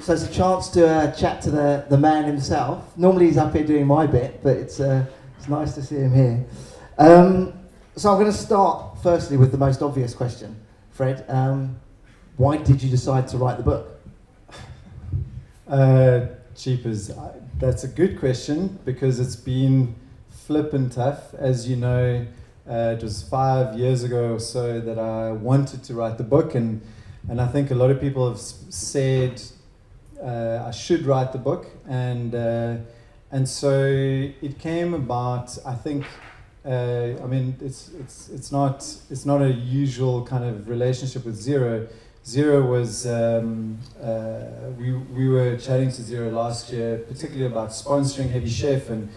So it's a chance to chat to the man himself. Normally he's up here doing my bit, but it's nice to see him here. So I'm going to start firstly with the most obvious question. Fred, why did you decide to write the book? Jeepers, that's a good question because it's been flippin' tough. As you know, it was 5 years ago or so that I wanted to write the book, and I think a lot of people have said I should write the book, and so it came about. I think, I mean, it's not a usual kind of relationship with Xero. Xero was, we were chatting to Xero last year, particularly about sponsoring Heavy Chef, and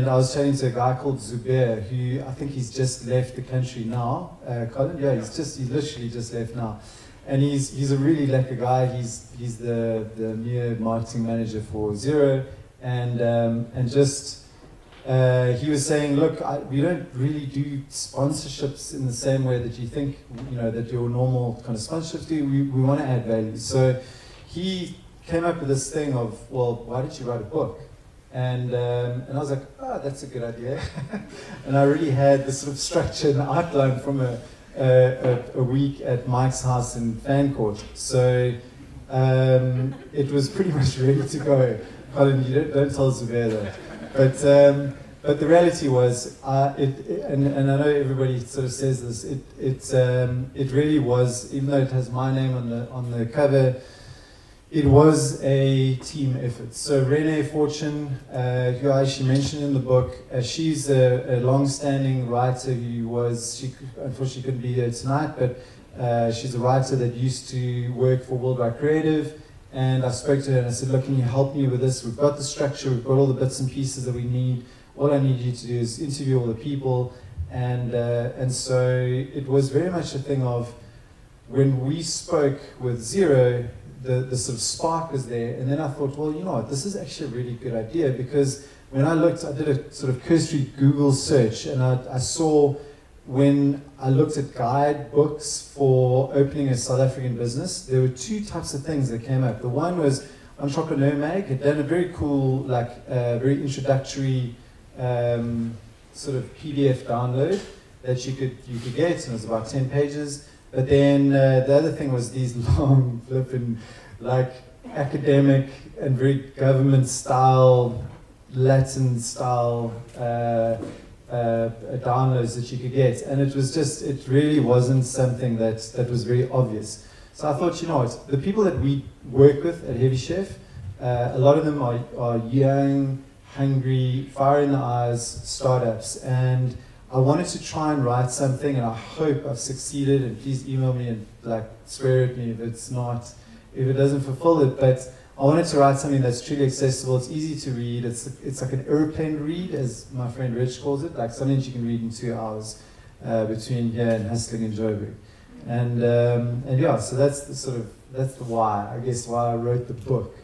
I was chatting to a guy called Zubair, who I think he's just left the country now. Colin, yeah, he's literally just left now, and he's a really lekker guy. He's the new marketing manager for Xero, and just. He was saying, look, we don't really do sponsorships in the same way that you think, that your normal kind of sponsorships do. We want to add value. So he came up with this thing of, well, why did you write a book? And I was like, oh, that's a good idea. And I already had the sort of structure and outline from a week at Mike's house in Fancourt. So it was pretty much ready to go. Colin, you don't tell Zubair that. But the reality was, and I know everybody sort of says this, it really was, even though it has my name on the cover, it was a team effort. So Renee Fortune, who I actually mentioned in the book, she's a long-standing writer she unfortunately couldn't be here tonight, but she's a writer that used to work for Worldwide Creative. And I spoke to her and I said, look, can you help me with this? We've got the structure, we've got all the bits and pieces that we need. All I need you to do is interview all the people. And so it was very much a thing of, when we spoke with Xero, the sort of spark was there. And then I thought, well, you know what, this is actually a really good idea, because when I did a sort of cursory Google search, and I saw, when I looked at guidebooks for opening a South African business, there were two types of things that came up. The one was Entrepreneur Mag had done a very cool, very introductory sort of PDF download that you could get, and it was about 10 pages. But then the other thing was these long, flipping, academic and very government style, Latin style downloads that you could get, and it really wasn't something that was very obvious. So I thought, you know what, the people that we work with at Heavy Chef, a lot of them are young, hungry, fire in the eyes startups, and I wanted to try and write something, and I hope I've succeeded, and please email me and swear at me if it doesn't fulfill it, but I wanted to write something that's truly accessible. It's easy to read. It's like an airplane read, as my friend Rich calls it, like something you can read in 2 hours between here and Hustling and Joburg. And yeah, so that's the why, I guess, why I wrote the book.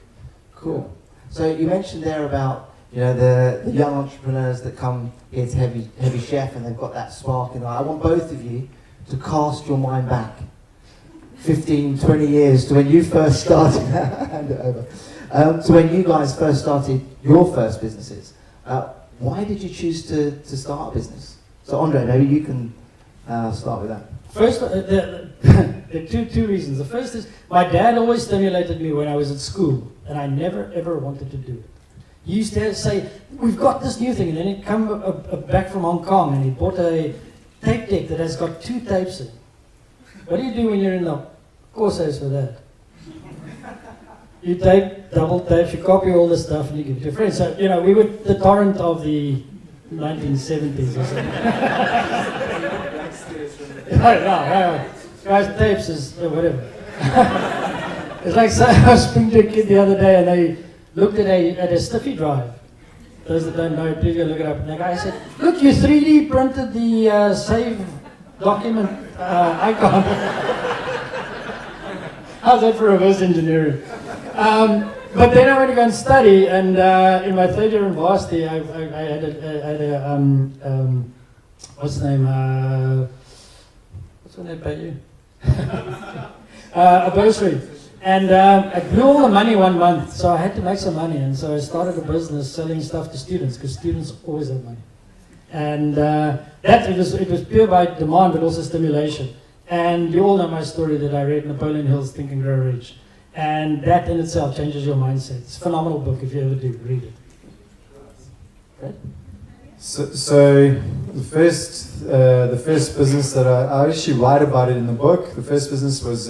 Cool. So you mentioned there about the young entrepreneurs that come here to Heavy Chef and they've got that spark. And I want both of you to cast your mind back 15, 20 years to when you first started. Hand it over. To when you guys first started your first businesses. Why did you choose to start a business? So Andre, maybe you can start with that. First, there are two reasons. The first is, my dad always stimulated me when I was at school, and I never ever wanted to do it. He used to say, we've got this new thing, and then he'd come back from Hong Kong, and he bought a tape deck that has got 2 tapes in it. What do you do when you're in the courses for that? You tape, double tapes, you copy all the stuff, and you give it to your friends. So, we were the torrent of the 1970s or something. Guys, tapes is whatever. It's like, so I was speaking to a kid the other day, and they looked at a stiffy drive. Those that don't know, please go look it up. And the guy said, look, you 3D printed the save document icon. How's that for reverse engineering? But then I went to go and study, and in my 3rd year in varsity, I had a what's the name? What's the name pay you? A bursary. And I blew all the money one month, so I had to make some money. And so I started a business selling stuff to students, because students always have money. And it was pure by demand, but also stimulation. And you all know my story that I read, Napoleon Hill's Think and Grow Rich. And that in itself changes your mindset. It's a phenomenal book. If you ever do, read it. Fred? So the first business that I actually write about it in the book. The first business was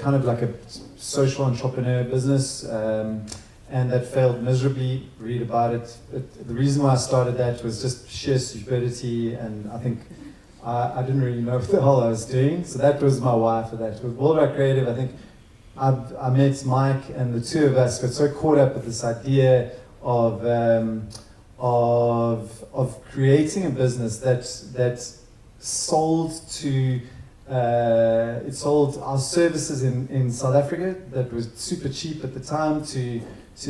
kind of like a social entrepreneur business, and that failed miserably. Read about it. The reason why I started that was just sheer stupidity, and I think I didn't really know what the hell I was doing. So that was my why for that. With Worldwide Creative, I think I met Mike, and the two of us got so caught up with this idea of creating a business that sold to it sold our services in South Africa that was super cheap at the time to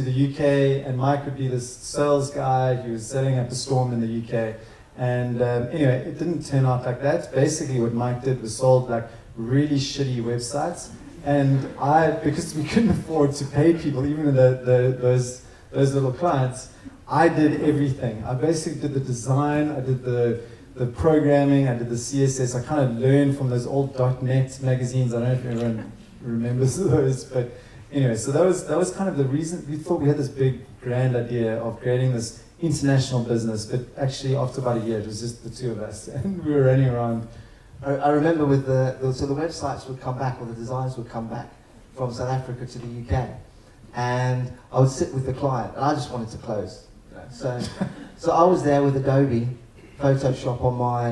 the UK, and Mike would be this sales guy who was setting up a storm in the UK. And anyway, it didn't turn out like that. Basically what Mike did was sold like really shitty websites, and because we couldn't afford to pay people, even those little clients, I did everything. I basically did the design, I did the programming, I did the CSS. I kind of learned from those old .NET magazines. I don't know if everyone remembers those, but anyway, so that was kind of the reason. We thought we had this big grand idea of creating this international business, but actually after about a year it was just the two of us, and we were running around. I remember with the websites would come back, or the designs would come back from South Africa to the UK, and I would sit with the client, and I just wanted to close. So I was there with Adobe Photoshop on my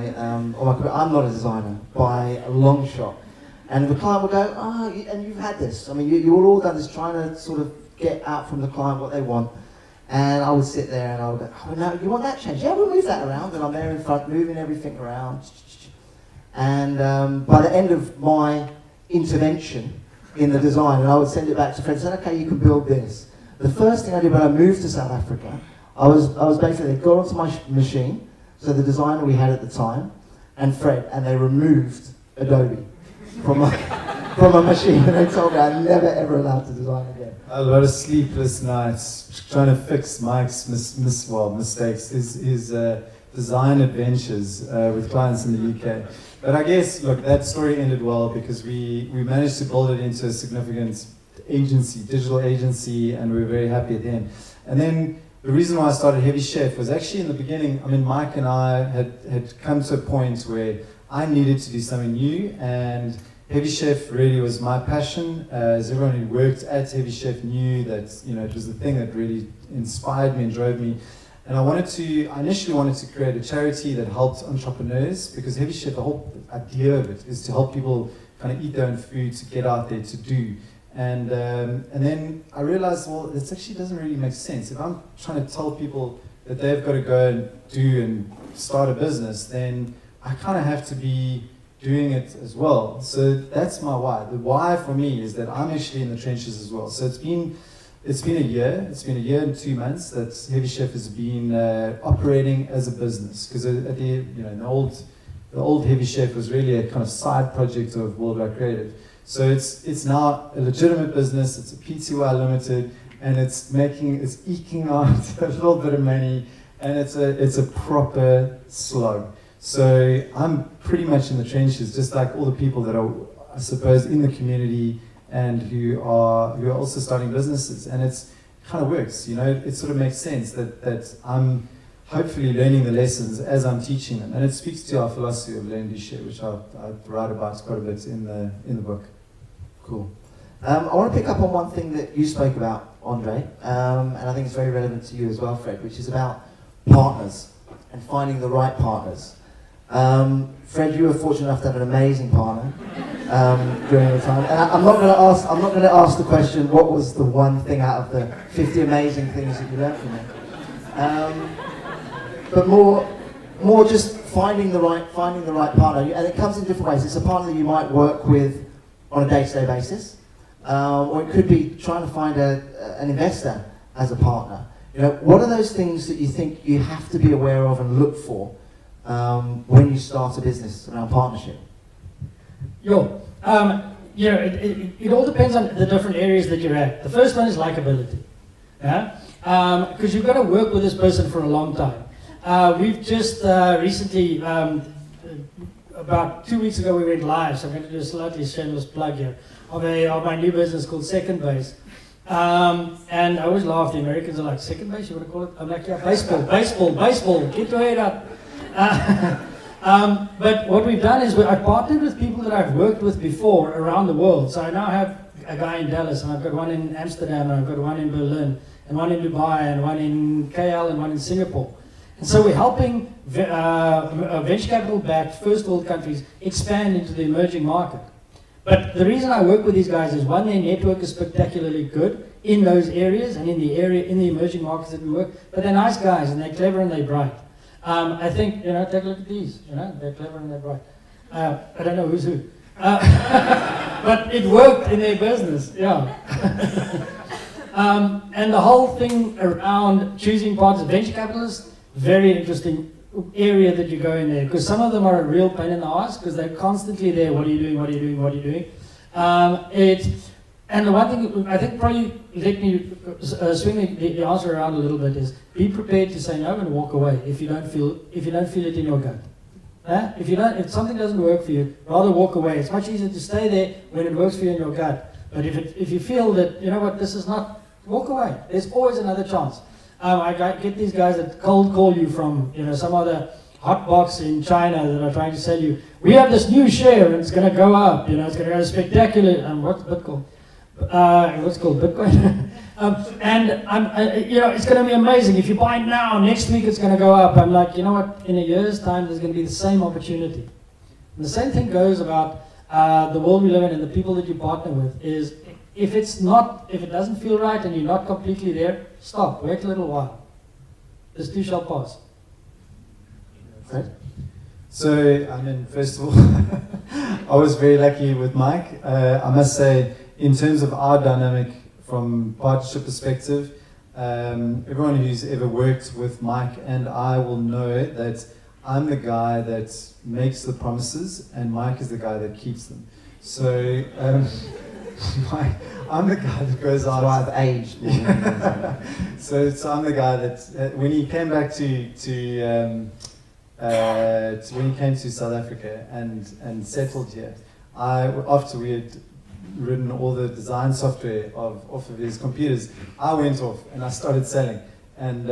computer. I'm not a designer by a long shot, and the client would go, and you've had this. I mean, you all done this, trying to sort of get out from the client what they want. And I would sit there and I would go, no, you want that change? Yeah, we'll move that around. And I'm there in front, moving everything around. And by the end of my intervention in the design, and I would send it back to Fred and say, okay, you can build this. The first thing I did when I moved to South Africa, I was basically, got onto my machine, so the designer we had at the time, and Fred, and they removed Adobe from my machine, and they told me I'm never ever allowed to design again. A lot of sleepless nights trying to fix Mike's mistakes, his design adventures with clients in the UK. But I guess, look, that story ended well because we managed to build it into a significant agency, digital agency, and we were very happy at the end. And then the reason why I started Heavy Chef was actually in the beginning, I mean, Mike and I had come to a point where I needed to do something new, and Heavy Chef really was my passion. As everyone who worked at Heavy Chef knew that, it was the thing that really inspired me and drove me. And I initially wanted to create a charity that helped entrepreneurs, because Heavy Chef, the whole idea of it is to help people kind of eat their own food, to get out there, to do. And then I realized, well, this actually doesn't really make sense. If I'm trying to tell people that they've got to go and do and start a business, then I kind of have to be doing it as well. So that's my why. The why for me is that I'm actually in the trenches as well. So it's been a year. It's been a year and 2 months that Heavy Chef has been operating as a business. Because the old Heavy Chef was really a kind of side project of Worldwide Creative. So it's now a legitimate business. It's a PTY limited, and it's eking out a little bit of money, and it's a proper slog. So I'm pretty much in the trenches, just like all the people that are, I suppose, in the community and who are also starting businesses. And it's kind of works, it sort of makes sense that I'm hopefully learning the lessons as I'm teaching them. And it speaks to our philosophy of learn, do, share, which I write about quite a bit in the book. Cool. I want to pick up on one thing that you spoke about, Andre, and I think it's very relevant to you as well, Fred, which is about partners and finding the right partners. Fred, you were fortunate enough to have an amazing partner during your time. And I'm not going to ask the question, what was the one thing out of the 50 amazing things that you learned from him? But more just finding the right partner, and it comes in different ways. It's a partner that you might work with on a day-to-day basis, or it could be trying to find an investor as a partner. What are those things that you think you have to be aware of and look for when you start a business around partnership? it all depends on the different areas that you're at. The first one is likability. Yeah? Because you've got to work with this person for a long time. We've just recently, about 2 weeks ago, we went live, so I'm going to do a slightly shameless plug here, of my new business called Second Base. And I always laugh, the Americans are like, second base, you want to call it? I'm like, yeah, baseball, get your head up. But what we've done is I've partnered with people that I've worked with before around the world. So I now have a guy in Dallas, and I've got one in Amsterdam, and I've got one in Berlin, and one in Dubai, and one in KL, and one in Singapore. And so we're helping venture capital-backed first world countries expand into the emerging market. But the reason I work with these guys is, one, their network is spectacularly good in those areas and in the emerging markets that we work. But they're nice guys, and they're clever and they're bright. I think, take a look at these. They're clever and they're bright. I don't know who's who. But it worked in their business, yeah. And the whole thing around choosing partners, venture capitalists, very interesting area that you go in there, because some of them are a real pain in the ass because they're constantly there. What are you doing? What are you doing? What are you doing? And the one thing I think probably let me swing the answer around a little bit is, be prepared to say no and walk away if you don't feel it in your gut. If something doesn't work for you, rather walk away. It's much easier to stay there when it works for you in your gut. But if you feel that, this is not, walk away. There's always another chance. I get these guys that cold call you from some other hot box in China that are trying to sell you, we have this new share and it's going to go up, it's going to go spectacular. And what's Bitcoin? What's called Bitcoin? It's going to be amazing. If you buy it now, next week it's going to go up. I'm like, in a year's time there's going to be the same opportunity. And the same thing goes about the world we live in and the people that you partner with is, if it doesn't feel right and you're not completely there, stop, wait a little while. This too shall pass. Right? So, first of all, I was very lucky with Mike. I must say, in terms of our dynamic from partnership perspective, everyone who's ever worked with Mike and I will know that I'm the guy that makes the promises and Mike is the guy that keeps them. So, I'm the guy that goes out. That's why I've aged. So I'm the guy that when he came back to when he came to South Africa and settled here, after we had written all the design software off of his computers, I went off and I started selling. And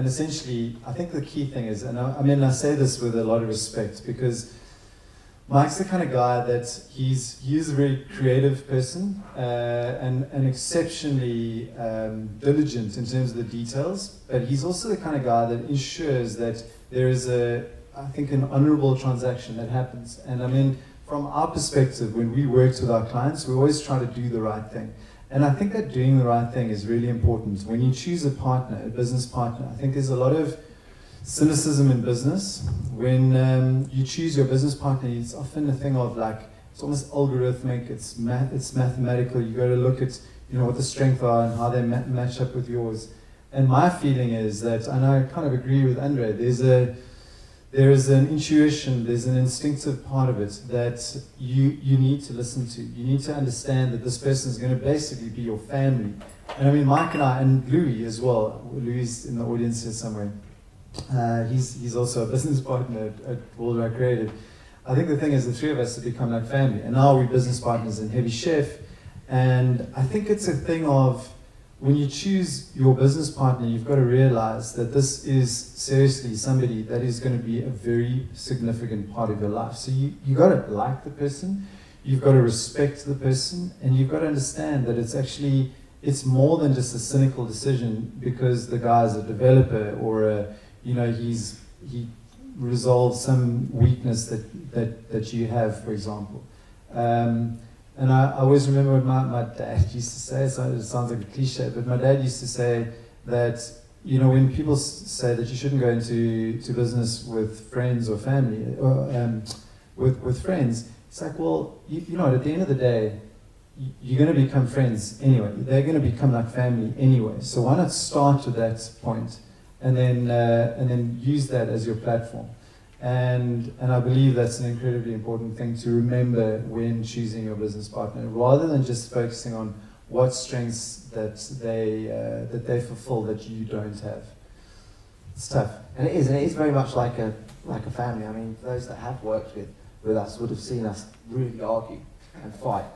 essentially, I think the key thing is, and I say this with a lot of respect because Mike's the kind of guy that he's a very creative person and exceptionally diligent in terms of the details, but he's also the kind of guy that ensures that there is I think an honorable transaction that happens. And from our perspective, when we work with our clients, we always try to do the right thing. And I think that doing the right thing is really important. When you choose a partner, a business partner, I think there's a lot of cynicism in business. When you choose your business partner, it's often a thing of it's almost algorithmic, it's mathematical. You got to look at what the strengths are and how they match up with yours. And my feeling is that, and I kind of agree with Andre, there is an intuition, there's an instinctive part of it that you need to listen to. You need to understand that this person is going to basically be your family. And Mike and I, and Louis as well, Louis is in the audience here somewhere. He's also a business partner at Worldwide Creative. I think the thing is the three of us have become like family, and now we're business partners in Heavy Chef. And I think it's a thing of, when you choose your business partner, you've got to realize that this is seriously somebody that is going to be a very significant part of your life. So you got to like the person, you've got to respect the person, and you've got to understand that it's more than just a cynical decision because the guy's a developer or he resolves some weakness that you have, for example. And I always remember what my dad used to say, so it sounds like a cliche, but my dad used to say that, when people say that you shouldn't go into business with friends or family, or with friends, it's like, well, at the end of the day, you're going to become friends anyway. They're going to become like family anyway. So why not start with that point and then use that as your platform? And I believe that's an incredibly important thing to remember when choosing your business partner, rather than just focusing on what strengths that they fulfill that you don't have. It's tough. And it is very much like a family. I mean, those that have worked with us would have seen us really argue and fight,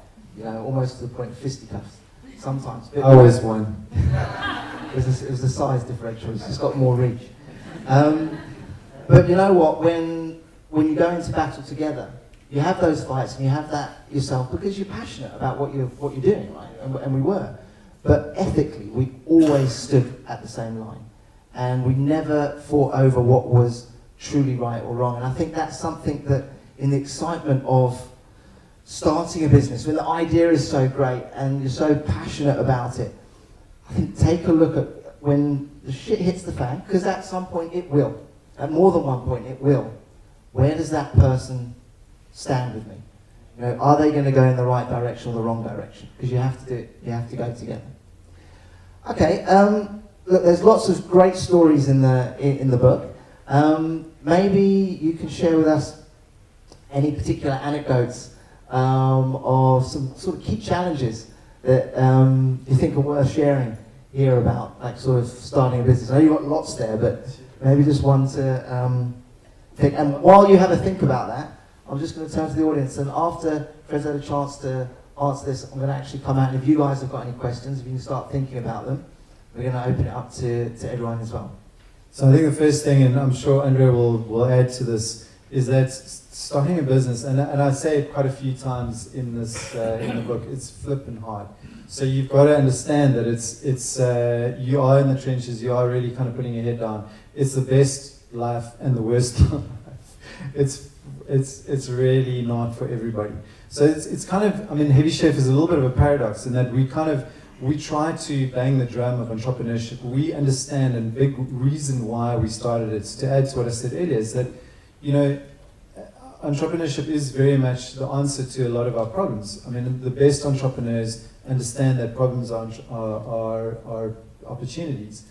almost to the point of fisticuffs sometimes. I always won. It was the size differential. It's just got more reach. But you know what? When you go into battle together, you have those fights and you have that yourself because you're passionate about what you're doing, right? And we were. But ethically, we always stood at the same line. And we never fought over what was truly right or wrong. And I think that's something that, in the excitement of starting a business, when the idea is so great and you're so passionate about it, I think take a look at when the shit hits the fan, because at some point it will. At more than one point it will. Where does that person stand with me? Are they going to go in the right direction or the wrong direction? Because you have to do it. You have to go together. Okay. Look, there's lots of great stories in the book. Maybe you can share with us any particular anecdotes of some sort of key challenges that you think are worth sharing here about, like sort of starting a business. I know you've got lots there, but maybe just one to think. And while you have a think about that, I'm just going to turn to the audience, and after Fred's had a chance to answer this, I'm going to actually come out, and if you guys have got any questions, if you can start thinking about them, we're going to open it up to everyone as well. So I think the first thing, and I'm sure Andrea will add to this, is that starting a business, and I say it quite a few times in this in the book, it's flipping hard. So you've got to understand that it's you are in the trenches, you are really kind of putting your head down. It's the best life and the worst life. It's really not for everybody. So it's kind of, I mean, Heavy Chef is a little bit of a paradox in that we try to bang the drum of entrepreneurship. We understand, and big reason why we started it, to add to what I said earlier, is that, entrepreneurship is very much the answer to a lot of our problems. I mean, the best entrepreneurs understand that problems are opportunities.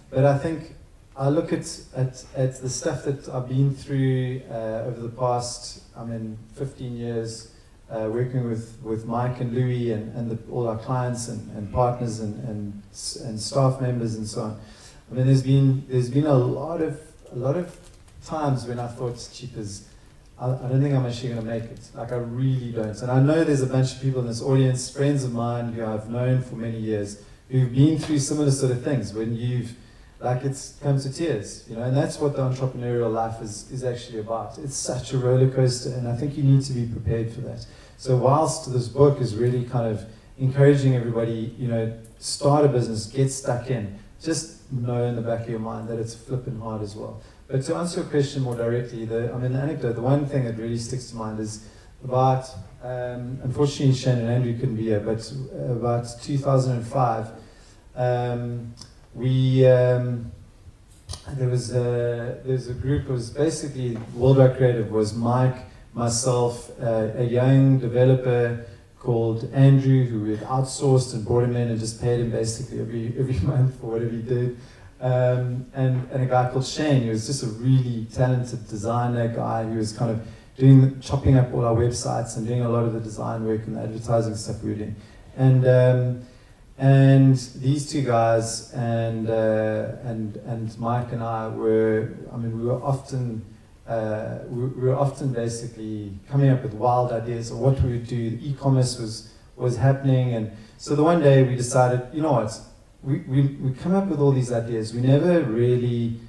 But I think I look at the stuff that I've been through over the past, 15 years, working with Mike and Louis and all our clients and partners and staff members and so on. I mean, there's been a lot of times when I thought, cheapers, I don't think I'm actually going to make it. Like, I really don't. And I know there's a bunch of people in this audience, friends of mine who I've known for many years, who've been through similar sort of things when it's come to tears, and that's what the entrepreneurial life is actually about. It's such a roller coaster, and I think you need to be prepared for that. So whilst this book is really kind of encouraging everybody, start a business, get stuck in, just know in the back of your mind that it's flipping hard as well. But to answer your question more directly, the anecdote, the one thing that really sticks to mind is about, unfortunately Shane and Andrew couldn't be here, but about 2005, there's a group. It was basically Worldwide Creative. Was Mike, myself, a young developer called Andrew, who we had outsourced and brought him in and just paid him basically every month for whatever he did, and a guy called Shane, who was just a really talented designer guy who was kind of chopping up all our websites and doing a lot of the design work and the advertising stuff we were doing, and these two guys and Mike and I were often basically coming up with wild ideas of what we would do. E-commerce was happening, and so the one day we decided, you know what, we come up with all these ideas. We never really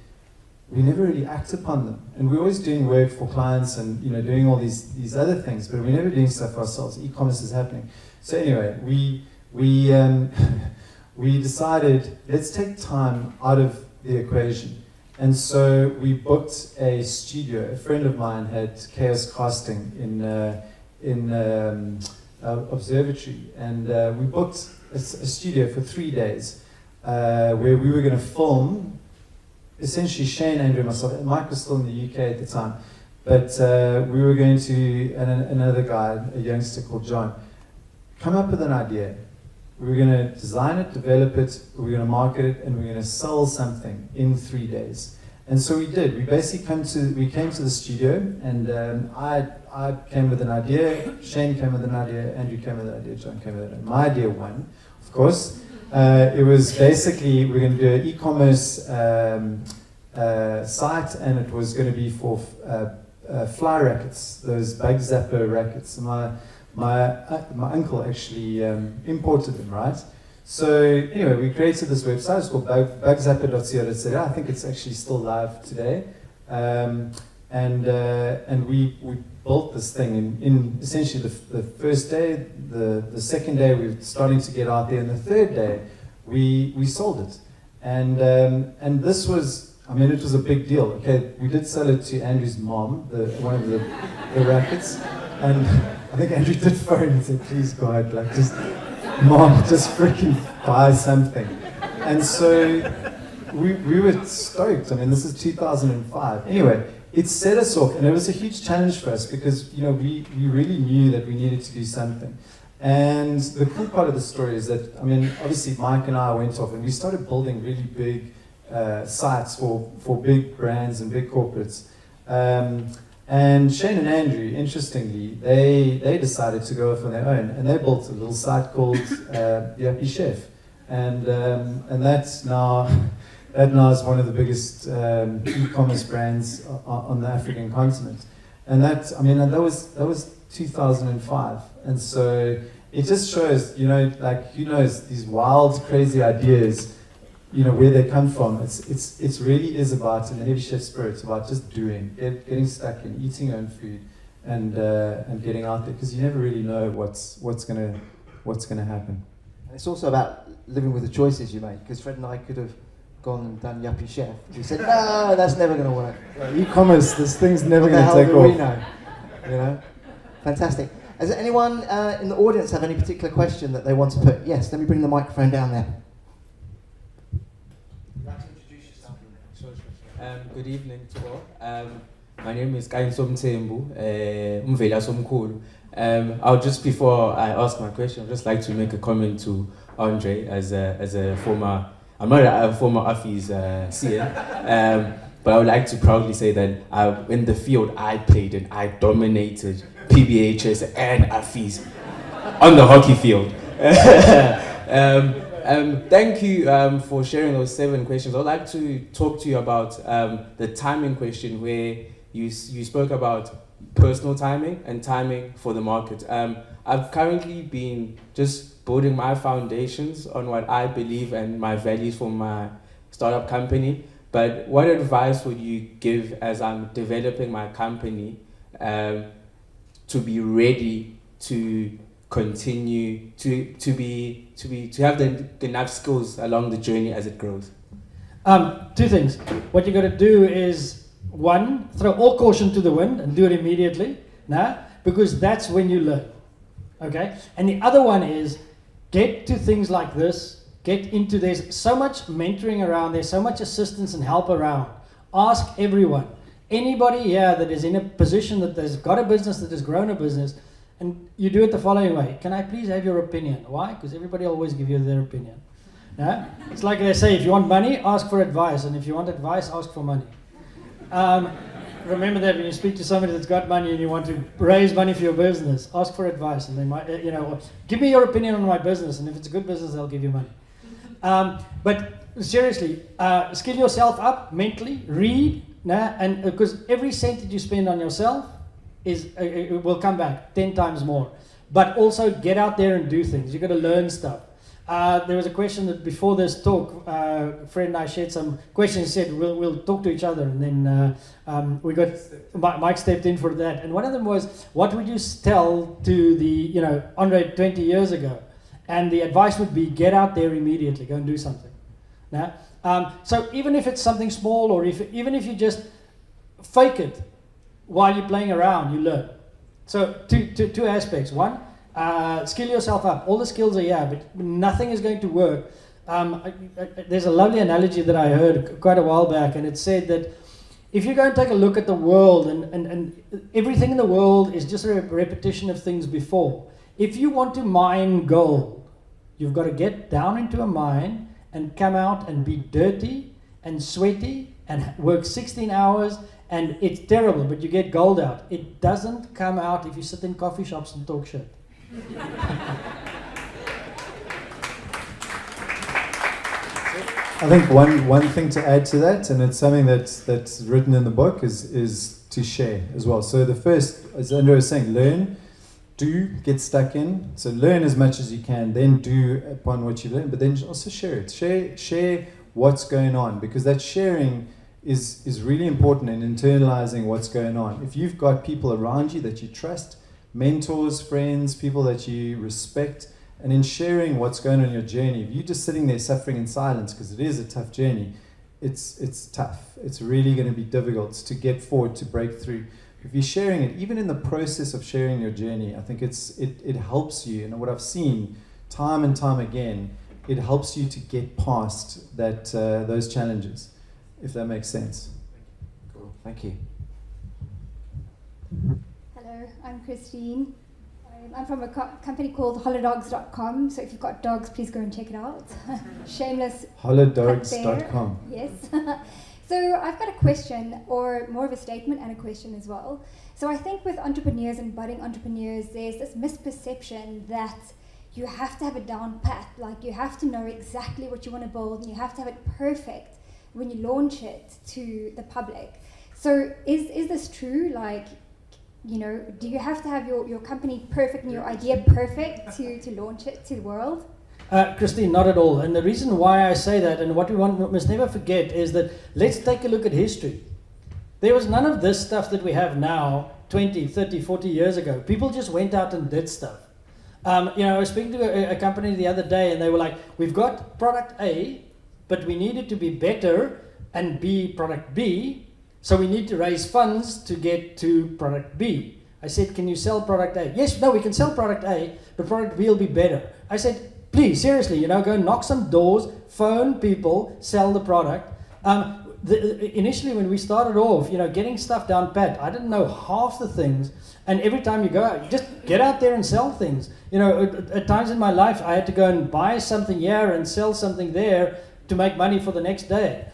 act upon them, and we're always doing work for clients and doing all these other things, but we're never doing stuff for ourselves. E-commerce is happening. So anyway, we decided, let's take time out of the equation. And so we booked a studio. A friend of mine had Chaos Casting in Observatory, and we booked a studio for 3 days where we were going to film, essentially Shane, Andrew, and myself, and Mike was still in the UK at the time, but we were going to, and another guy, a youngster called John, come up with an idea. We were going to design it, develop it, we were going to market it, and we were going to sell something in 3 days. And so we did. We basically came to the studio, and I came with an idea. Shane came with an idea. Andrew came with an idea. John came with an idea. My idea won, of course. It was basically we're going to do an e-commerce site, and it was going to be for fly rackets, those bug zapper rackets. My uncle actually imported them, right? So anyway, we created this website. It's called bugzapper.co.za. I think it's actually still live today. And we built this thing in essentially the first day, the second day we were starting to get out there, and the third day we sold it. And this was, I mean, it was a big deal. Okay, we did sell it to Andrew's mom, one of the rackets, and I think Andrew did phone and said, "Please God, like Mom, just freaking buy something." And so we were stoked. I mean, this is 2005. Anyway, it set us off, and it was a huge challenge for us because, you know, we really knew that we needed to do something. And the cool part of the story is that, I mean, obviously Mike and I went off and we started building really big sites for big brands and big corporates. And Shane and Andrew, interestingly, they decided to go off on their own, and they built a little site called The Happy Chef, and that's now is one of the biggest e-commerce brands on the African continent, and that was 2005, and so it just shows, you know, like, who knows, these wild, crazy ideas, you know, where they come from. It's really is about, in the Heavy Chef spirit, it's about just doing, getting stuck in, eating your own food, and getting out there, because you never really know what's gonna happen. And it's also about living with the choices you make, because Fred and I could have gone and done Yuppie Chef. We said, no, that's never going to work. E-commerce, this thing's never going to take off. What the hell do we know? You know? Fantastic. Does anyone in the audience have any particular question that they want to put? Yes, let me bring the microphone down there. Good evening to all. My name is Kainsom Tembu, Mvela Somkulu. I'll just, before I ask my question, I'd just like to make a comment to Andre as a former, I'm not a former AFI's CN, but I would like to proudly say that in the field I played and I dominated PBHS and AFI's on the hockey field. Thank you for sharing those 7 questions. I'd like to talk to you about the timing question, where you spoke about personal timing and timing for the market. I've currently been just building my foundations on what I believe and my values for my startup company. But what advice would you give as I'm developing my company to be ready to continue to have the enough skills along the journey as it grows? 2 things. What you got to do is, 1, throw all caution to the wind and do it immediately, because that's when you learn. Okay? And the other one is, get to things like this, there's so much mentoring around, there's so much assistance and help around. Ask everyone. Anybody here that is in a position that has got a business, that has grown a business, and you do it the following way. Can I please have your opinion? Why? Because everybody always give you their opinion. Yeah? It's like they say, if you want money, ask for advice. And if you want advice, ask for money. Remember that when you speak to somebody that's got money and you want to raise money for your business, ask for advice. And they might, give me your opinion on my business. And if it's a good business, they'll give you money. But seriously, skill yourself up mentally, read. And because every cent that you spend on yourself, it will come back 10 times more. But also get out there and do things. You've got to learn stuff. There was a question that before this talk, Fred and I shared some questions. He said we'll talk to each other, and then we got Mike stepped in for that. And one of them was, what would you tell to the Andre 20 years ago? And the advice would be, get out there immediately, go and do something. So even if it's something small, or even if you just fake it while you're playing around, you learn. So two aspects. 1, skill yourself up. All the skills are here, but nothing is going to work. There's a lovely analogy that I heard quite a while back, and it said that if you go and take a look at the world, and everything in the world is just a repetition of things before. If you want to mine gold, you've got to get down into a mine and come out and be dirty and sweaty and work 16 hours, and it's terrible, but you get gold out. It doesn't come out if you sit in coffee shops and talk shit. I think one thing to add to that, and it's something that's written in the book, is to share as well. So the first, as Andrew was saying, learn, do, get stuck in. So learn as much as you can, then do upon what you learn, but then also share it. Share what's going on, because that sharing is really important in internalizing what's going on. If you've got people around you that you trust, mentors, friends, people that you respect, and in sharing what's going on in your journey, if you're just sitting there suffering in silence, because it is a tough journey, it's tough. It's really going to be difficult to get forward, to break through. If you're sharing it, even in the process of sharing your journey, I think it helps you. And what I've seen time and time again, it helps you to get past that those challenges, if that makes sense. Cool. Thank you. Hello, I'm Christine. I'm from a company called holodogs.com, so if you've got dogs, please go and check it out. Shameless. holodogs.com. Yes. So I've got a question, or more of a statement and a question as well. So I think with entrepreneurs and budding entrepreneurs, there's this misperception that you have to have it down pat, like you have to know exactly what you want to build, and you have to have it perfect when you launch it to the public. So is this true? Like, you know, do you have to have your company perfect and your idea perfect to launch it to the world? Christine, not at all. And the reason why I say that, and what we must never forget, is that let's take a look at history. There was none of this stuff that we have now 20, 30, 40 years ago. People just went out and did stuff. I was speaking to a company the other day, and they were like, we've got product A, but we need it to be better and be product B, so we need to raise funds to get to product B. I said, can you sell product A? Yes, no, we can sell product A, but product B will be better. I said, please, seriously, go knock some doors, phone people, sell the product. Initially, when we started off, getting stuff down pat, I didn't know half the things. And every time you go out, just get out there and sell things. At times in my life, I had to go and buy something here and sell something there to make money for the next day.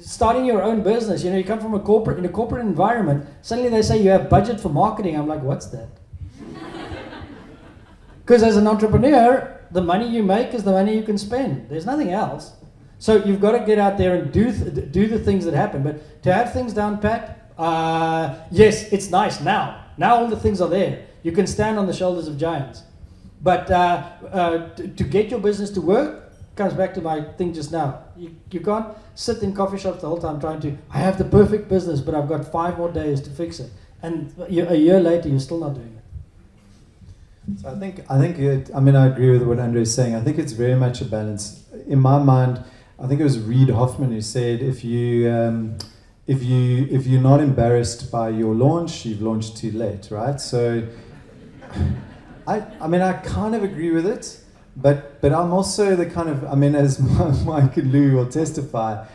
Starting your own business, you come from a corporate environment, suddenly they say you have budget for marketing. I'm like, what's that? Because as an entrepreneur, the money you make is the money you can spend. There's nothing else. So you've got to get out there and do the things that happen. But to have things down pat, yes, it's nice now. Now all the things are there. You can stand on the shoulders of giants. But to get your business to work, comes back to my thing just now. You can't sit in coffee shops the whole time I have the perfect business, but I've got 5 more days to fix it. And a year later, you're still not doing it. So I think I agree with what Andre is saying. I think it's very much a balance. In my mind, I think it was Reid Hoffman who said, if you're not embarrassed by your launch, you've launched too late, right? So I kind of agree with it. But I'm also the kind of, as Mike and Lou will testify,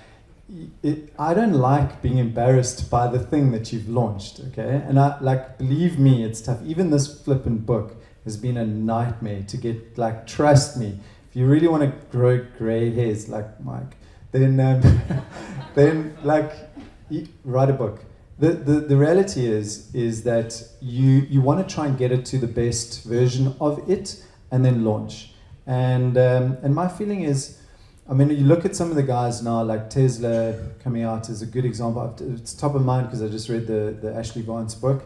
I don't like being embarrassed by the thing that you've launched, okay? And believe me, it's tough. Even this flippant book has been a nightmare to get, trust me. If you really want to grow gray hairs like Mike, then write a book. The reality is that you want to try and get it to the best version of it and then launch. And my feeling is, you look at some of the guys now, like Tesla coming out is a good example. It's top of mind because I just read the Ashley Vance book.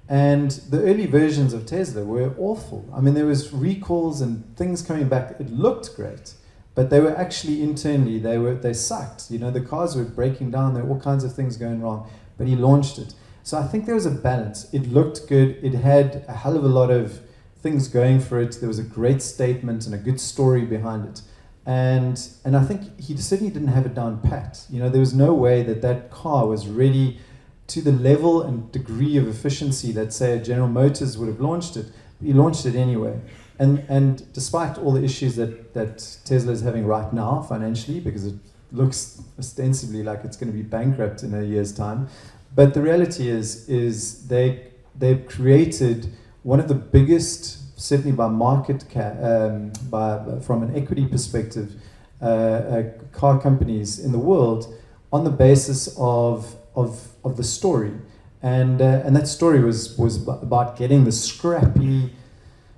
And the early versions of Tesla were awful. There was recalls and things coming back. It looked great, but they were actually internally, they sucked. The cars were breaking down. There were all kinds of things going wrong, but he launched it. So I think there was a balance. It looked good. It had a hell of a lot of things going for it. There was a great statement and a good story behind it. And I think he certainly didn't have it down pat. There was no way that car was ready to the level and degree of efficiency that, say, General Motors would have launched it. He launched it anyway. And despite all the issues that Tesla is having right now financially, because it looks ostensibly like it's going to be bankrupt in a year's time, but the reality is they've created one of the biggest, certainly by market cap, from an equity perspective, car companies in the world on the basis of the story. And that story was about getting the scrappy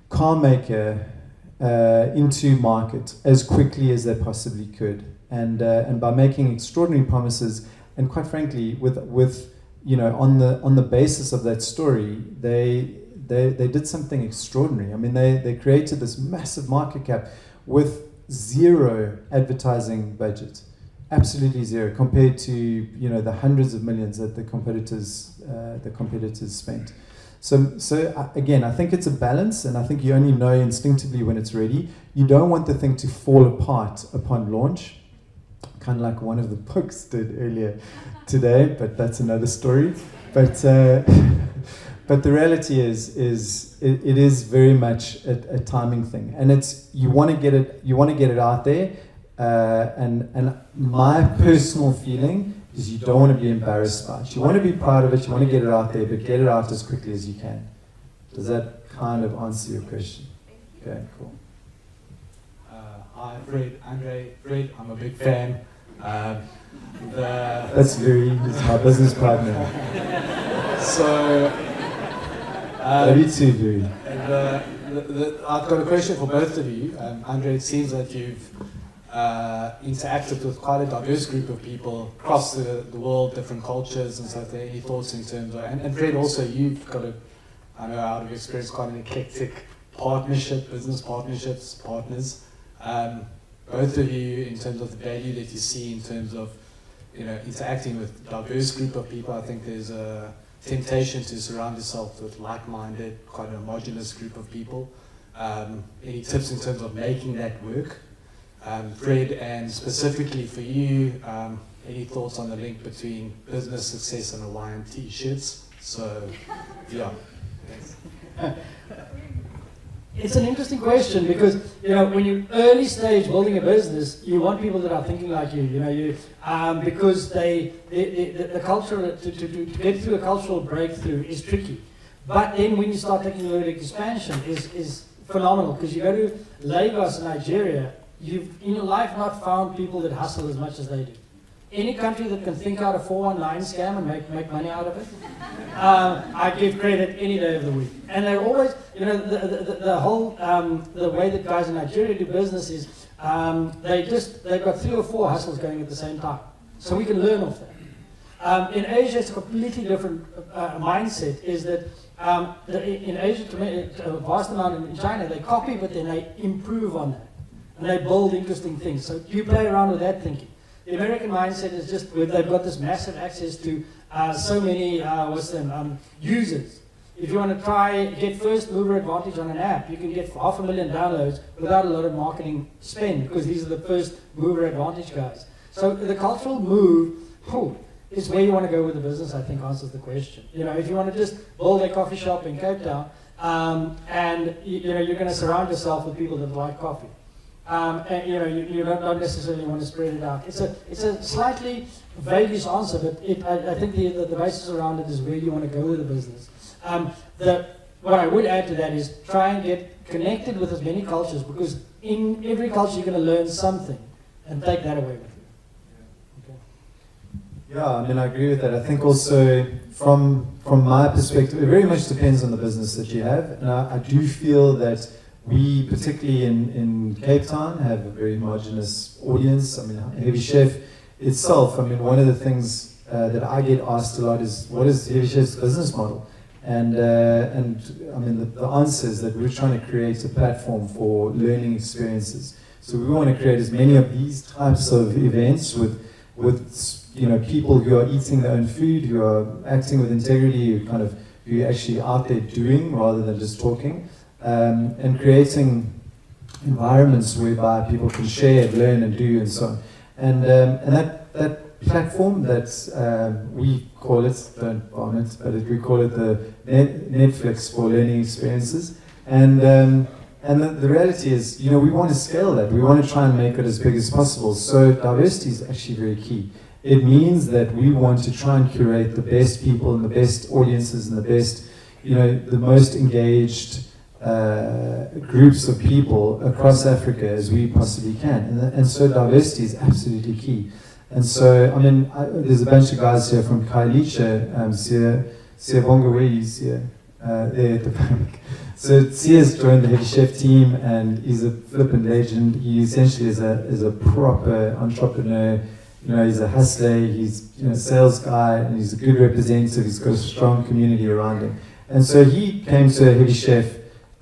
car maker into market as quickly as they possibly could, and by making extraordinary promises, and quite frankly, with you know, on the basis of that story, they did something extraordinary. I mean, they created this massive market cap with zero advertising budget, absolutely zero, compared to, you know, the hundreds of millions that the competitors spent. So again, I think it's a balance, and I think you only know instinctively when it's ready. You don't want the thing to fall apart upon launch, kind of like one of the books did earlier today, but that's another story. But the reality is it is very much a timing thing, and it's you want to get it out there. And my personal feeling is you don't want to be embarrassed by it. You want to be proud of it. You want to get it out there, but get it out as quickly as you can. Does that kind of answer your question? Okay, cool. Hi, Fred, I'm a big fan. That's Louis, he's my business partner. So, Love you too, Louis. I've got a question for both of you. Andre, it seems that you've interacted with quite a diverse group of people across the world, different cultures and so forth. Any thoughts in terms of, and Fred also, you've got I know out of experience, quite an eclectic business partnerships, partners. Both of you, in terms of the value that you see in terms of, you know, interacting with a diverse group of people, I think there's a temptation to surround yourself with like-minded, quite a homogenous group of people. Any tips in terms of making that work? Fred, and specifically for you, any thoughts on the link between business success and Hawaiian t-shirts? So, yeah, thanks. It's an interesting question because, you know, when you're early stage building a business, you want people that are thinking like you. You know, because the culture to get through a cultural breakthrough is tricky. But then when you start taking a little expansion, is phenomenal, because you go to Lagos, Nigeria. You've in your life not found people that hustle as much as they do. Any country that can think out a 419 scam and make money out of it, I give credit any day of the week. And they're always, you know, the whole the way that guys in Nigeria do business is they've got 3 or 4 hustles going at the same time. So we can learn off that. In Asia, it's a completely different mindset. Is that in Asia, to a vast amount in China, they copy, but then they improve on that. And they build interesting things. So you play around with that thinking. The American mindset is just they've got this massive access to so many users. If you want to try get first mover advantage on an app, you can get 500,000 downloads without a lot of marketing spend, because these are the first mover advantage guys. So the cultural move is where you want to go with the business, I think, answers the question. You know, if you want to just build a coffee shop in Cape Town, and you know, you're going to surround yourself with people that like coffee. And you know, you don't necessarily want to spread it out. It's a slightly vaguish answer, but I think the basis around it is where you want to go with the business. What I would add to that is try and get connected with as many cultures, because in every culture you're going to learn something, and take that away with you. Okay. Yeah, I mean, I agree with that. I think also from my perspective, it very much depends on the business that you have, and I do feel that we, particularly in Cape Town, have a very homogenous audience. I mean, Heavy Chef itself, I mean, one of the things that I get asked a lot is, what is Heavy Chef's business model? And I mean, the answer is that we're trying to create a platform for learning experiences. So we want to create as many of these types of events with you know, people who are eating their own food, who are acting with integrity, who are actually out there doing rather than just talking. And creating environments whereby people can share, learn, and do, and so on. And that platform that we call it, don't bomb it, but we call it the Netflix for learning experiences. And the reality is, you know, we want to scale that. We want to try and make it as big as possible. So diversity is actually very key. It means that we want to try and curate the best people and the best audiences and the best, you know, the most engaged groups of people across Africa as we possibly can, and so diversity is absolutely key. And so, I mean, there's a bunch of guys here from Kailicha, Sia Bonga, where he's here, there at the back. So Sia's joined the Heavy Chef team, and he's a flippin' legend. He essentially is a proper entrepreneur. You know, he's a hustler, he's a sales guy, and he's a good representative. He's got a strong community around him. And so he came to a Heavy Chef,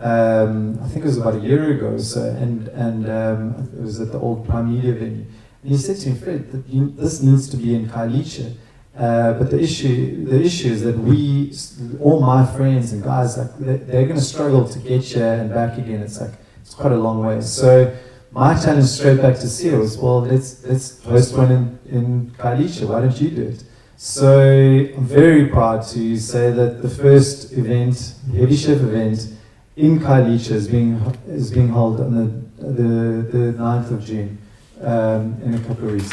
I think it was about a year ago or so, and it was at the old Prime Media venue. And he said to me, Fred, this needs to be in Kailicha. But the issue is that all my friends and guys, like they're going to struggle to get here and back again. It's quite a long way. So my challenge straight back to Sia was, well, let's host one in Kailicha. Why don't you do it? So I'm very proud to say that the first event, Heavy Chef event, in Kailicha is being held on the 9th of June in a couple of weeks.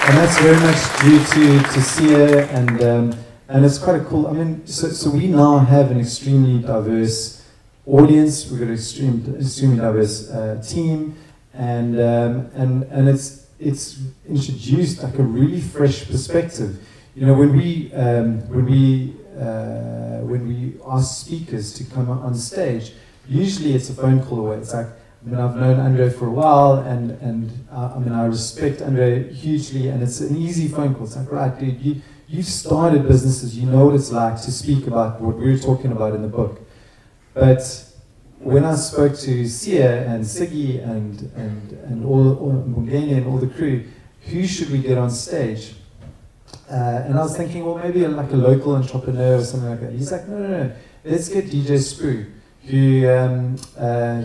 And that's very much due to Sia, and it's quite a cool. I mean, so we now have an extremely diverse audience. We've got an extremely diverse team, and it's introduced like a really fresh perspective. You know, when we ask speakers to come on stage, usually it's a phone call away. It's like, I mean, I've known Andre for a while, and I mean, I respect Andre hugely, and it's an easy phone call. It's like, right, dude, you've started businesses, you know what it's like to speak about what we're talking about in the book. But when I spoke to Sia and Siggy and all Mungeni and all the crew, who should we get on stage? And I was thinking, well, maybe like a local entrepreneur or something like that. He's like, no, let's get DJ Sprue.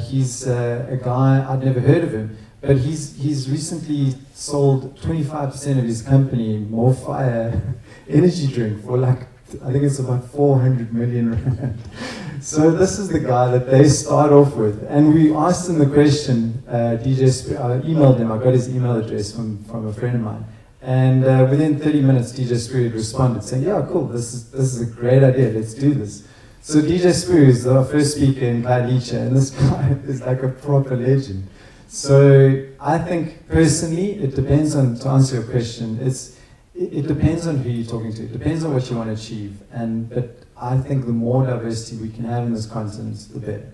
He's a guy, I'd never heard of him, but he's recently sold 25% of his company, More Fire energy drink, for like, I think it's about 400 million rand. So this is the guy that they start off with. And we asked him the question, DJ Sprue, I emailed him, I got his email address from a friend of mine. And within 30 minutes, DJ Sprue had responded saying, yeah, cool, this is a great idea, let's do this. So DJ Sprue is our first speaker in Kailicha, and this guy is like a proper legend. So I think personally, it depends on, to answer your question, it depends on who you're talking to. It depends on what you want to achieve. But I think the more diversity we can have in this continent, the better.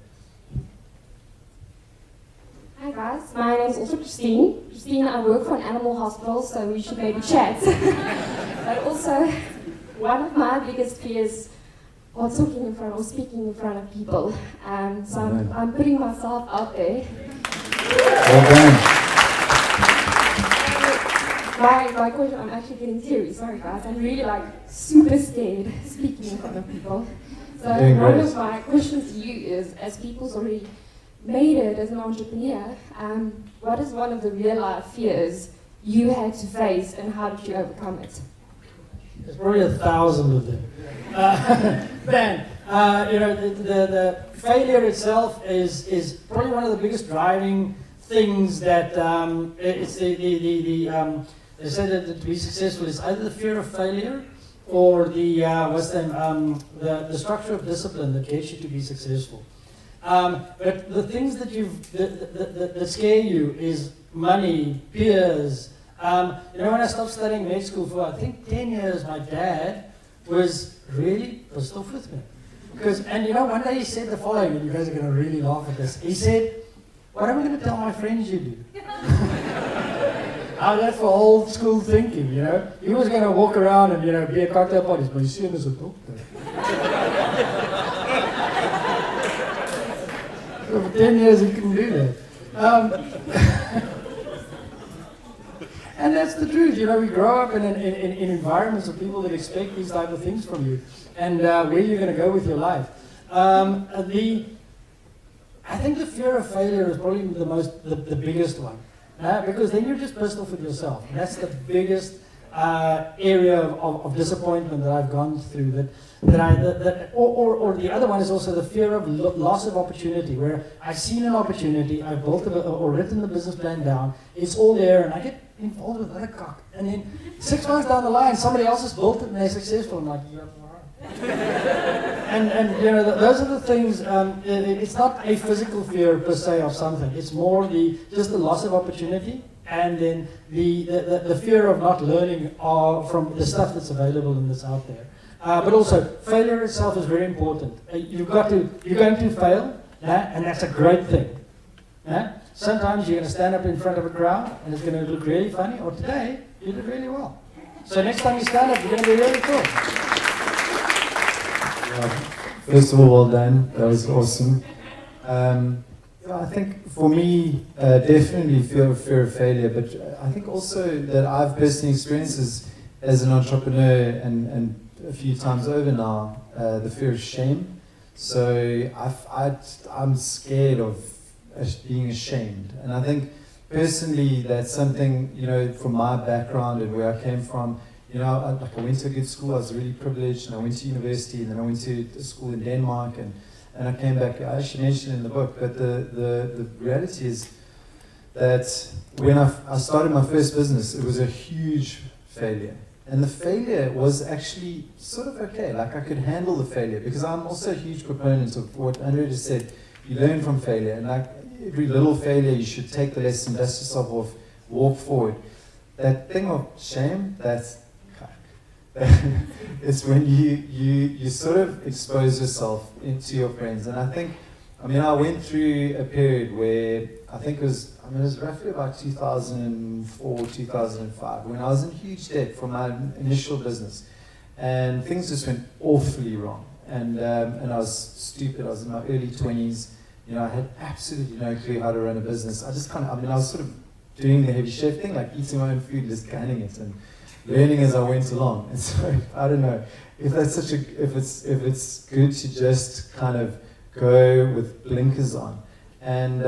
Hi guys, my name is also Christine. Christine, I work for an animal hospital, so we should maybe chat. But also, one of my biggest fears or speaking in front of people. So I'm putting myself out there. Well done. My question, I'm actually getting serious, sorry guys. I'm really super scared speaking in front of people. So one of my questions to you is, as people's already made it as an entrepreneur, what is one of the real life fears you had to face and how did you overcome it? There's probably 1,000 of them. Ben, the failure itself is probably one of the biggest driving things that it's they say that to be successful is either the fear of failure or the structure of discipline that gets you to be successful. But the things that scare you is money, peers. When I stopped studying med school for I think 10 years, my dad was really pissed off with me. One day he said the following, and you guys are going to really laugh at this. He said, what am I going to tell my friends you do? That's for old school thinking, He was going to walk around and, be at cocktail parties, but you see him as a doctor. So for 10 years he couldn't do that. And that's the truth, we grow up in environments of people that expect these type of things from you, and where you're going to go with your life. I think the fear of failure is probably the biggest one, because then you're just pissed off with yourself. And that's the biggest area of disappointment that I've gone through. Or the other one is also the fear of loss of opportunity, where I've seen an opportunity, I've built or written the business plan down, it's all there, and I get involved with other cock. And then 6 months down the line, somebody else has built it and they're successful. I'm like, yeah, all right. Those are the things. It's not a physical fear per se of something. It's more just the loss of opportunity and then the fear of not learning from the stuff that's available and that's out there. But also, failure itself is very important. You're going to fail, and that's a great thing. Sometimes you're going to stand up in front of a crowd, and it's going to look really funny, or today, you did really well. So next time you stand up, you're going to be really cool. First of all, well done. That was awesome. I think for me, definitely fear of failure, but I think also that I've personally experienced as an entrepreneur and a few times over now, the fear of shame. So I'm scared of being ashamed. And I think personally that's something, from my background and where I came from, I went to a good school, I was really privileged, and I went to university, and then I went to a school in Denmark, and I came back. I actually mentioned it in the book, but the reality is that when I started my first business, it was a huge failure. And the failure was actually sort of okay. Like, I could handle the failure, because I'm also a huge proponent of what Andre just said. You learn from failure, and like every little failure, you should take the lesson, dust yourself off, walk forward. That thing of shame, it's when you sort of expose yourself into your friends. And I think, I went through a period where I think it was roughly about 2004, 2005, when I was in huge debt from my initial business. And things just went awfully wrong. And I was stupid. I was in my early 20s. I had absolutely no clue how to run a business. I just I was sort of doing the heavy chef thing, like eating my own food, just canning it, and learning as I went along. And so I don't know if that's if it's good to just kind of go with blinkers on. And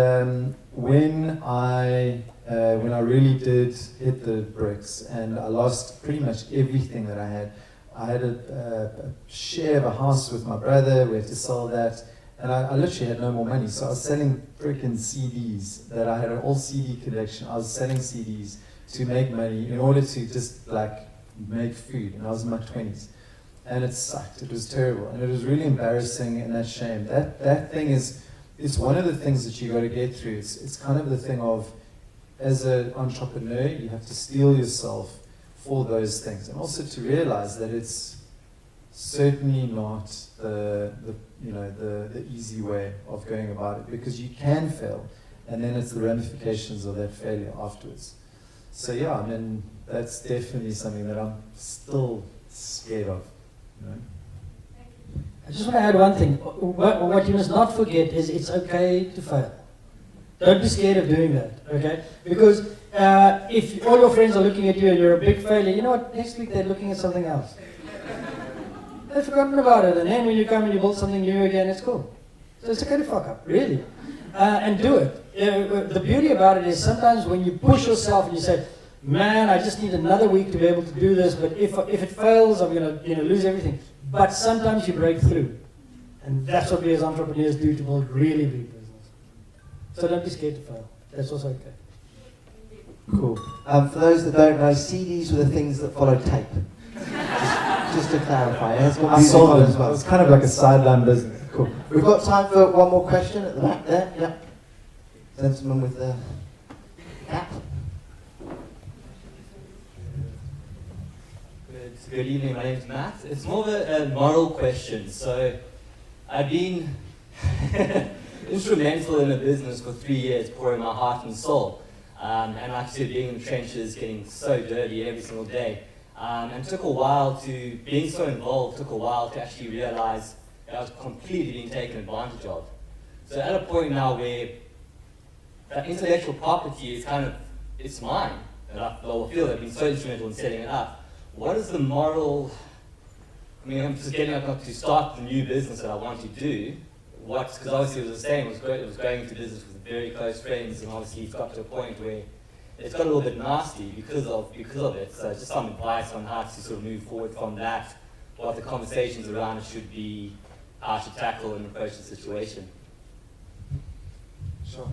when I really did hit the bricks, and I lost pretty much everything that I had a share of a house with my brother. We had to sell that, and I literally had no more money. So I was selling freaking CDs. That I had an old CD collection. I was selling CDs to make money in order to just make food. And I was in my 20s, and it sucked. It was terrible, and it was really embarrassing, and that shame. That thing is. It's one of the things that you got to get through. It's kind of the thing of, as an entrepreneur, you have to steel yourself for those things, and also to realize that it's certainly not the easy way of going about it, because you can fail, and then it's the ramifications of that failure afterwards. So yeah, that's definitely something that I'm still scared of. I just want to add one thing. What you must not forget is it's okay to fail. Don't be scared of doing that, okay? Because if all your friends are looking at you and you're a big failure, you know what? Next week they're looking at something else. They've forgotten about it, and then when you come and you build something new again, it's cool. So it's okay to fuck up, really. And do it. The beauty about it is sometimes when you push yourself and you say, man, I just need another week to be able to do this, but if it fails, I'm going to lose everything. But sometimes you break through. And that's what we as entrepreneurs do to build really big business. So don't be scared to fail. That's also okay. Cool. For those that don't know, CDs were the things that followed tape. just to clarify. I sold them as well. It's kind of like a sideline business. Cool. We've got time for one more question at the back there. Yep. Gentleman with the cap. Good evening, my name's Matt. It's more of a moral question. So, I've been instrumental in a business for 3 years, pouring my heart and soul. And like I said, being in the trenches, getting so dirty every single day. And took a while being so involved, took a while to actually realize that I was completely being taken advantage of. So at a point now where that intellectual property is it's mine. And I feel I've been so instrumental in setting it up. What is the moral, I'm just getting up to start the new business that I want to do. Because obviously it was the same, it was going into business with very close friends, and obviously it's got to a point where it's got a little bit nasty because of it. So just some advice on how to sort of move forward from that, what the conversations around it should be, how to tackle and approach the situation. Sure.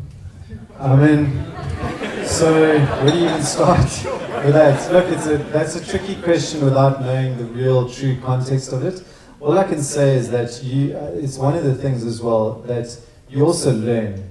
So where do you even start with that? Look, that's a tricky question without knowing the real true context of it. All I can say is that it's one of the things as well that you also learn,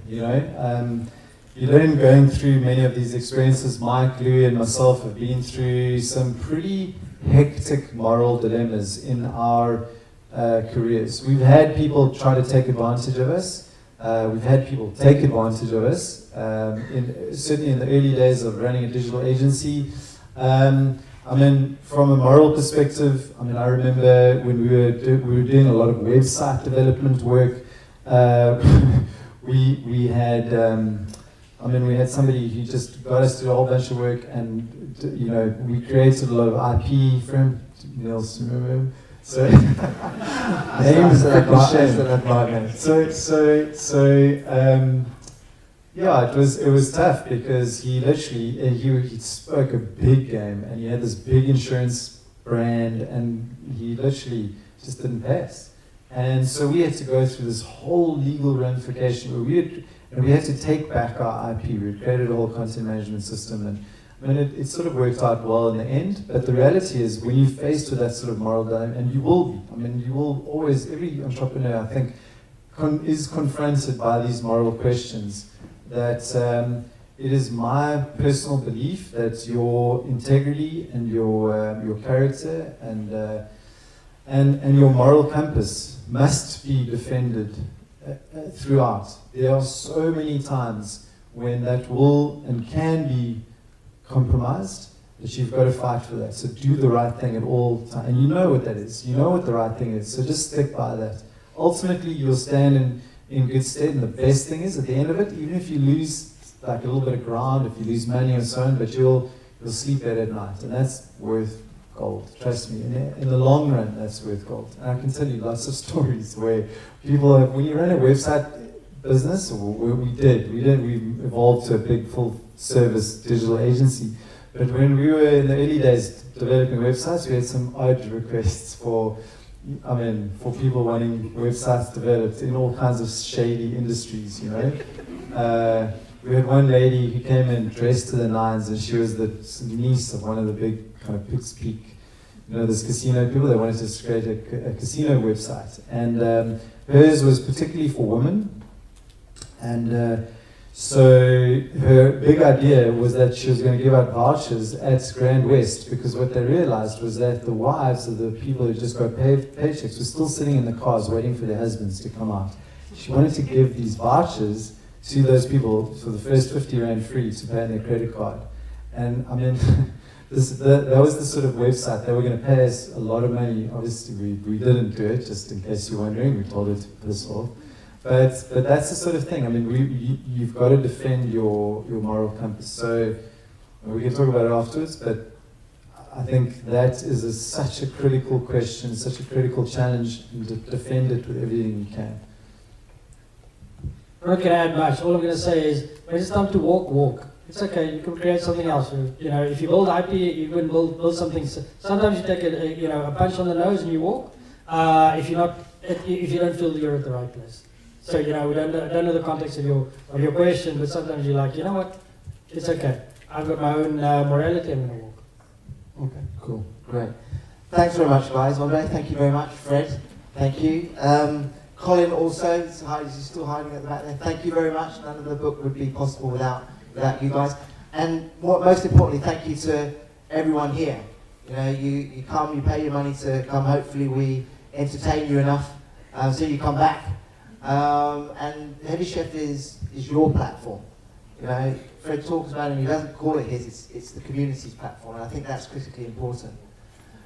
you learn going through many of these experiences. Mike, Louis, and myself have been through some pretty hectic moral dilemmas in our careers. We've had people try to take advantage of us. We've had people take advantage of us. Certainly in the early days of running a digital agency. I mean, from a moral perspective, I mean, I remember when we were doing a lot of website development work. We had somebody who just got us to do a whole bunch of work, and we created a lot of IP from Niels. Remember? So names that yeah, it was tough because he literally he spoke a big game, and he had this big insurance brand, and he literally just didn't pass. And so we had to go through this whole legal ramification where we had to take back our IP. We created a whole content management system, and I mean, it sort of worked out well in the end. But the reality is, when you're faced with that sort of moral dilemma, and you will be, I mean, you will always, every entrepreneur, I think, is confronted by these moral questions. That it is my personal belief that your integrity and your character and your moral compass must be defended throughout. There are so many times when that will and can be compromised, that you've got to fight for that. So do the right thing at all times. And you know what that is. You know what the right thing is. So just stick by that. Ultimately, you'll stand in good stead. And the best thing is, at the end of it, even if you lose like a little bit of ground, if you lose money and so on, but you'll sleep better at night. And that's worth gold. Trust me. In the long run, that's worth gold. And I can tell you lots of stories where people have, when you run a website business, or we evolved to a big full service digital agency. But when we were in the early days developing websites, we had some odd requests for people wanting websites developed in all kinds of shady industries, We had one lady who came in dressed to the nines, and she was the niece of one of the big kind of Picks Peak, this casino people. They wanted to create a casino website. And hers was particularly for women. And so her big idea was that she was going to give out vouchers at Grand West, because what they realized was that the wives of the people who just got paychecks were still sitting in the cars waiting for their husbands to come out. She wanted to give these vouchers to those people for the first 50 Rand free to pay on their credit card. And I mean, that was the sort of website. They were going to pay us a lot of money. Obviously, we didn't do it, just in case you're wondering. We told her to piss off. But that's the sort of thing. I mean, you've got to defend your moral compass. So we can talk about it afterwards, but I think that is such a critical question, such a critical challenge, and to defend it with everything you can. I'm not going to add much. All I'm going to say is, when it's time to walk. It's okay. You can create something else. If you build IP, you can build something. Sometimes you take a punch on the nose and you walk. If you don't feel you're at the right place. So we don't know the context of your question, but sometimes you're like, you know what? It's okay. I've got my own morality. I'm going to walk. Okay, cool, great. Thanks very much, guys. Andre, thank you very much. Fred, thank you. Colin also, he's still hiding at the back there. Thank you very much. None of the book would be possible without you guys. And most importantly, thank you to everyone here. You come, you pay your money to come. Hopefully we entertain you enough so you come back. And Heavy Chef is your platform. Fred talks about it and he doesn't call it his, it's the community's platform, and I think that's critically important.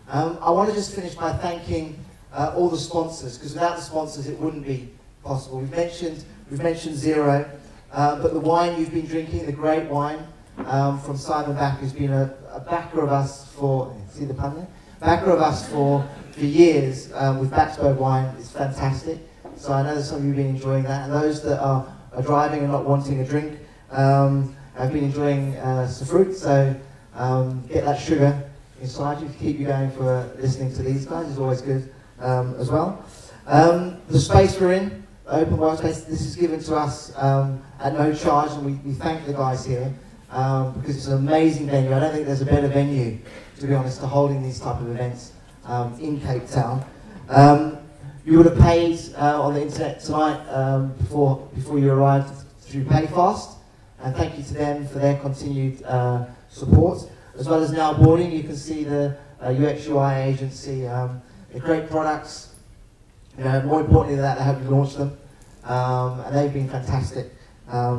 I want to just finish by thanking all the sponsors, because without the sponsors it wouldn't be possible. We've mentioned Xero, but the wine you've been drinking, the great wine from Simon Back, who's been a backer of us for, see the pun there? Backer of us for years with Backsburg wine. It's fantastic. So I know that some of you have been enjoying that, and those that are driving and not wanting a drink have been enjoying some fruit, so get that sugar inside you to keep you going for listening to these guys is always good as well. The space we're in, the open workspace, this is given to us at no charge, and we thank the guys here because it's an amazing venue. I don't think there's a better venue, to be honest, to holding these type of events in Cape Town. You would have paid on the internet tonight before you arrived through Payfast. and thank you to them for their continued support. As well as Now Boarding, you can see the UX UI agency. They're great products. More importantly than that, they helped you launch them. And they've been fantastic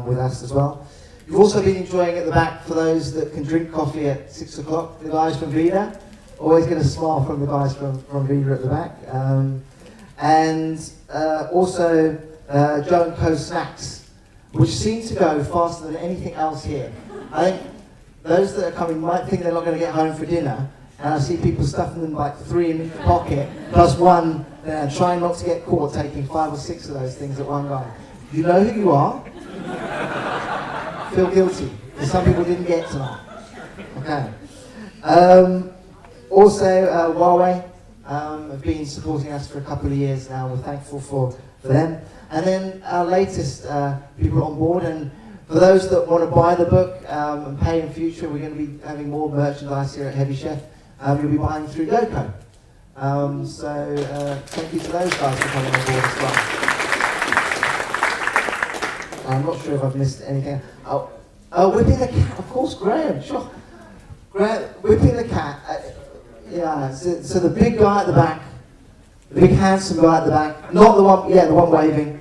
with us as well. You've also been enjoying at the back, for those that can drink coffee at 6 o'clock, the guys from Vida. Always get a smile from the guys from Vida at the back. Also Joe & Co snacks, which seem to go faster than anything else here. I think those that are coming might think they're not going to get home for dinner, and I see people stuffing them like 3 in each pocket, plus one, trying not to get caught taking 5 or 6 of those things at one go. You know who you are. Feel guilty, because some people didn't get tonight. Okay. Huawei have been supporting us for a couple of years now. We're thankful for them. And then our latest people on board, and for those that want to buy the book and pay in future, we're going to be having more merchandise here at Heavy Chef. You'll be buying through Yoco. Thank you to those guys for coming on board as well. I'm not sure if I've missed anything. Whipping the cat, of course, Graham, sure. Whipping the cat. So the big guy at the back, the big handsome guy at the back, not the one, the one waving.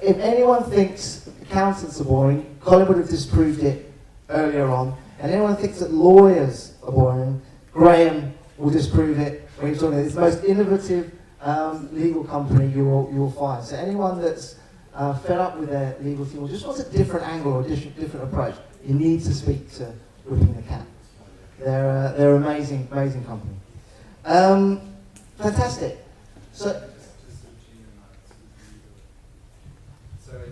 If anyone thinks accountants are boring, Colin would have disproved it earlier on. And anyone thinks that lawyers are boring, Graham will disprove it when he's talking about it. It's the most innovative legal company you will find. So anyone that's fed up with their legal team or just wants a different angle or a different approach, you need to speak to Whipping the Cat. They're an amazing company. Fantastic.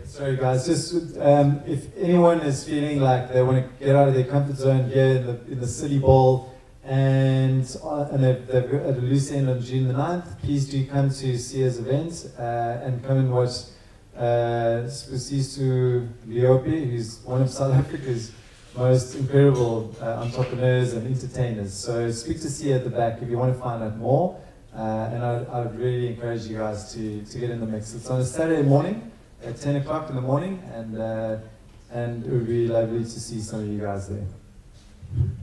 Sorry guys, just if anyone is feeling like they want to get out of their comfort zone here in the City Bowl and they've got a loose end on June the 9th, please do come to Sia's event and come and watch Spusiso Leopi, who's one of South Africa's most incredible entrepreneurs and entertainers. So speak to Sia at the back if you want to find out more, and I would really encourage you guys to get in the mix. It's on a Saturday morning at 10 o'clock in the morning, and it would be lovely to see some of you guys there.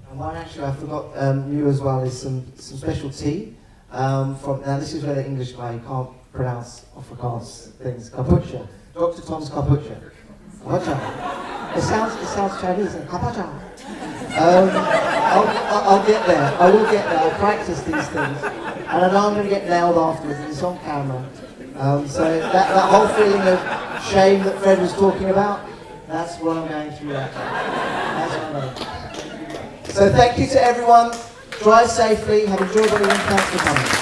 And one actually I forgot you as well is some special tea from, now this is where the English guy can't pronounce Afrikaans things, kapucha, Dr. Tom's kapucha. Kapucha. It sounds Chinese, kapucha. I'll get there, I will get there, I'll practice these things. And I know I'm going to get nailed afterwards, it's on camera. So that whole feeling of shame that Fred was talking about, that's what I'm going through right now. That's what I'm going through. So thank you to everyone. Drive safely. Have enjoyed everyone. Thanks for coming.